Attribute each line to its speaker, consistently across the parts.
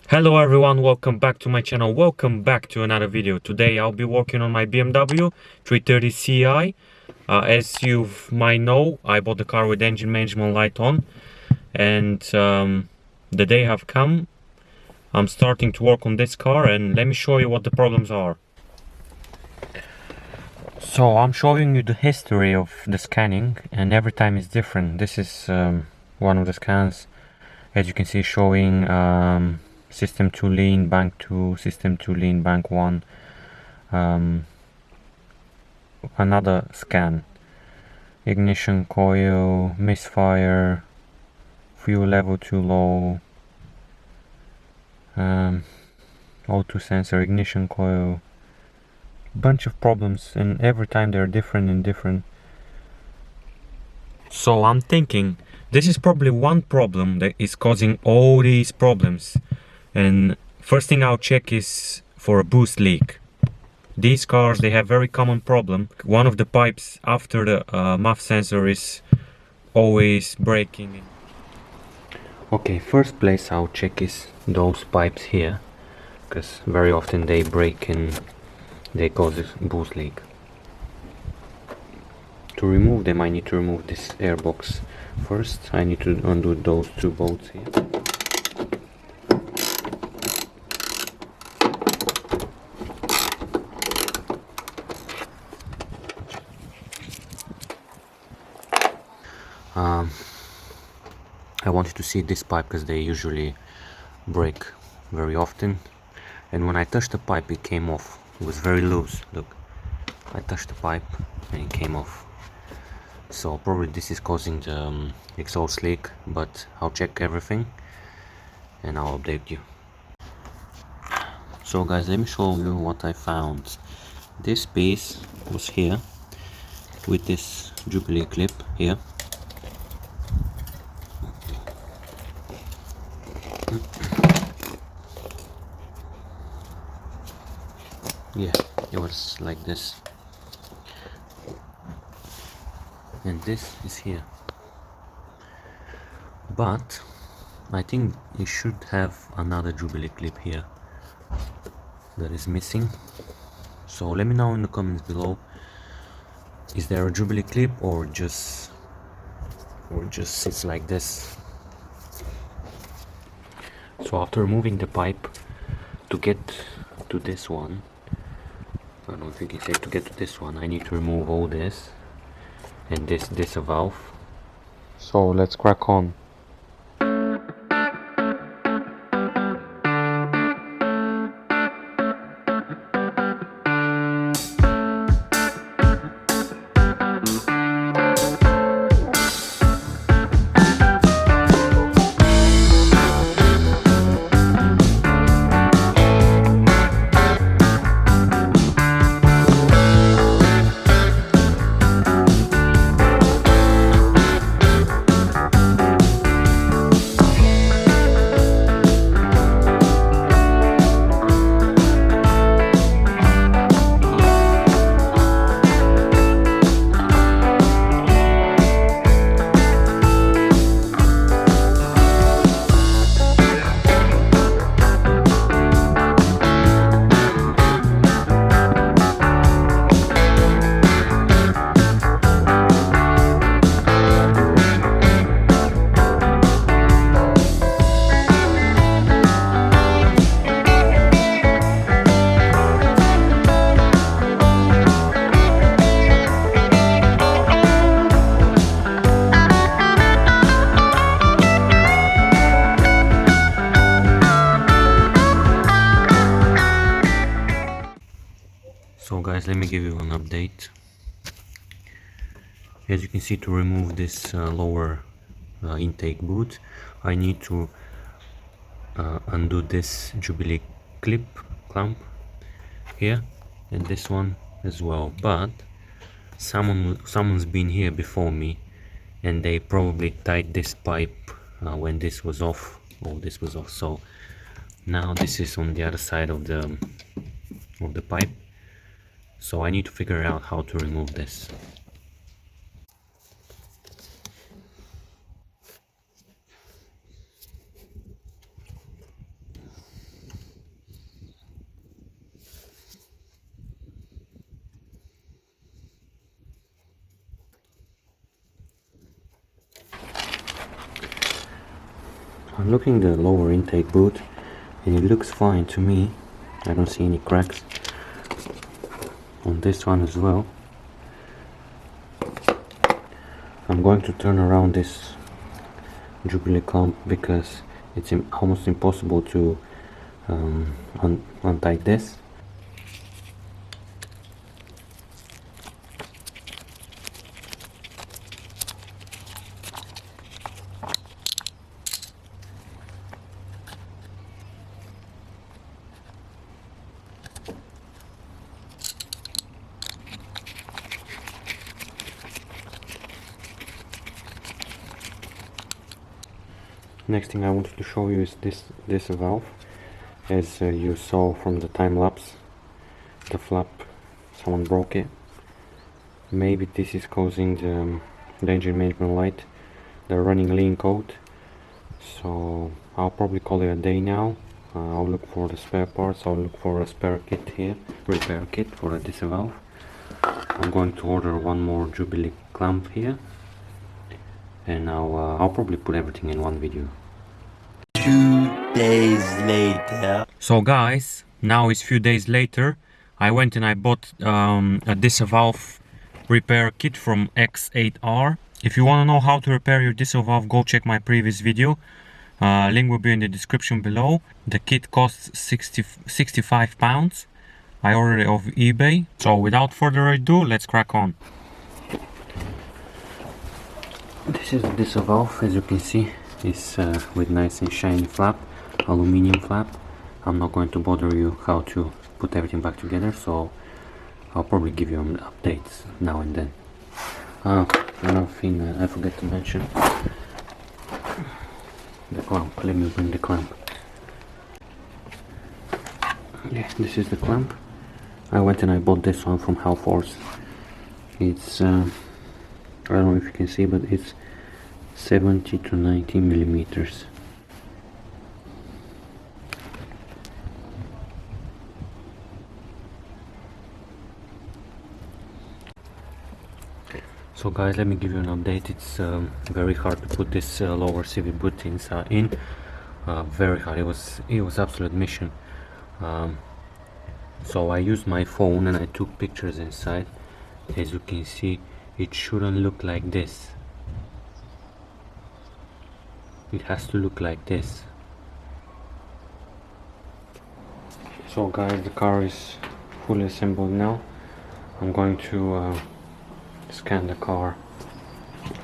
Speaker 1: Hello everyone, welcome back to my channel, welcome back to another video. Today I'll be working on my BMW 330 Ci. As you might know, I bought the car with engine management light on, and the day have come. I'm starting to work on this car, and let me show you what the problems are. So I'm showing you the history of the scanning, and every time it's different. This is one of the scans, as you can see, showing system 2 lean, bank 2, system 2 lean, bank 1. Another scan, ignition coil, misfire, fuel level too low, O2 sensor, ignition coil, bunch of problems, and every time they're different and different. So I'm thinking this is probably one problem that is causing all these problems, and first thing I'll check is for a boost leak. These cars, they have very common problem. One of the pipes after the MUF sensor is always breaking. Okay, first place I'll check is those pipes here, because very often they break and they cause a boost leak. To remove them, I need to remove this air box. First, I need to undo those two bolts here. I wanted to see this pipe because they usually break very often, and when I touched the pipe it came off. It was very loose. Look, I touched the pipe and it came off. So probably this is causing the exhaust leak, but I'll check everything and I'll update you. So guys, let me show you what I found. This piece was here with this Jubilee clip here. Yeah, it was like this, and this is here, but I think it should have another Jubilee clip here that is missing. So let me know in the comments below, is there a Jubilee clip or just sits like this. So after removing the pipe, to get to this one, I don't think it's safe to get to this one, I need to remove all this, and this a valve. So let's crack on. So guys, let me give you an update. As you can see, to remove this lower intake boot, I need to undo this Jubilee clamp here, and this one as well. But someone's been here before me, and they probably tied this pipe when this was off, or this was off. So now this is on the other side of the pipe. So I need to figure out how to remove this. I'm looking the lower intake boot and it looks fine to me. I don't see any cracks on this one as well. I'm going to turn around this Jubilee clamp because it's almost impossible to untie this. Next thing I wanted to show you is this valve. As you saw from the time lapse, the flap, someone broke it. Maybe this is causing the engine management light, the running lean code. So I'll probably call it a day now. I'll look for the spare parts. I'll look for a spare kit here, repair kit for a DISA valve. I'm going to order one more Jubilee clamp here, and I'll probably put everything in one video.
Speaker 2: 2 days later.
Speaker 1: So guys, now it's few days later. I went and I bought a DISA valve repair kit from X8R. If you want to know how to repair your DISA valve, go check my previous video. Link will be in the description below. The kit costs 65 pounds. I ordered it off eBay. So without further ado, let's crack on. This is the DISA valve, as you can see. It's with nice and shiny flap, aluminium flap. I'm not going to bother you how to put everything back together, so I'll probably give you updates now and then. Another thing I forgot to mention, the clamp. Let me bring the clamp. Yeah, this is the clamp. I went and I bought this one from Halforce. It's I don't know if you can see, but it's 70 to 90 millimeters. So guys, let me give you an update. It's very hard to put this lower CV boot in. Very hard. It was absolute mission. So I used my phone and I took pictures inside. As you can see, it shouldn't look like this. It has to look like this. So guys, the car is fully assembled now. I'm going to scan the car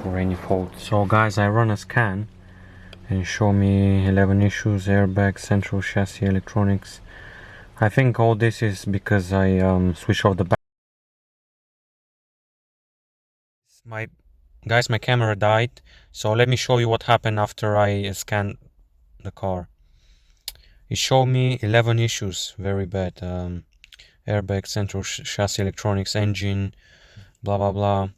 Speaker 1: for any faults. So guys, I run a scan and show me 11 issues: airbag, central chassis, electronics. I think all this is because I switched off the back. My camera died, so let me show you what happened after I scanned the car. It showed me 11 issues, very bad. Airbag, central chassis, electronics, engine, blah blah blah.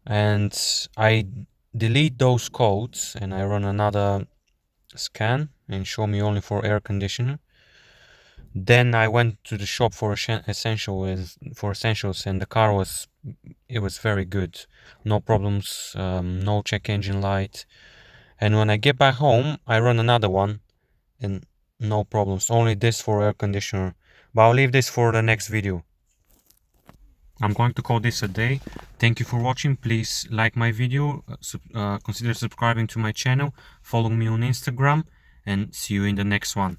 Speaker 1: And I delete those codes and I run another scan and show me only for air conditioner. Then I went to the shop for essentials, and the car was very good, no problems, no check engine light. And when I get back home, I run another one and no problems, only this for air conditioner. But I'll leave this for the next video. I'm going to call this a day. Thank you for watching. Please like my video, consider subscribing to my channel, follow me on Instagram, and see you in the next one.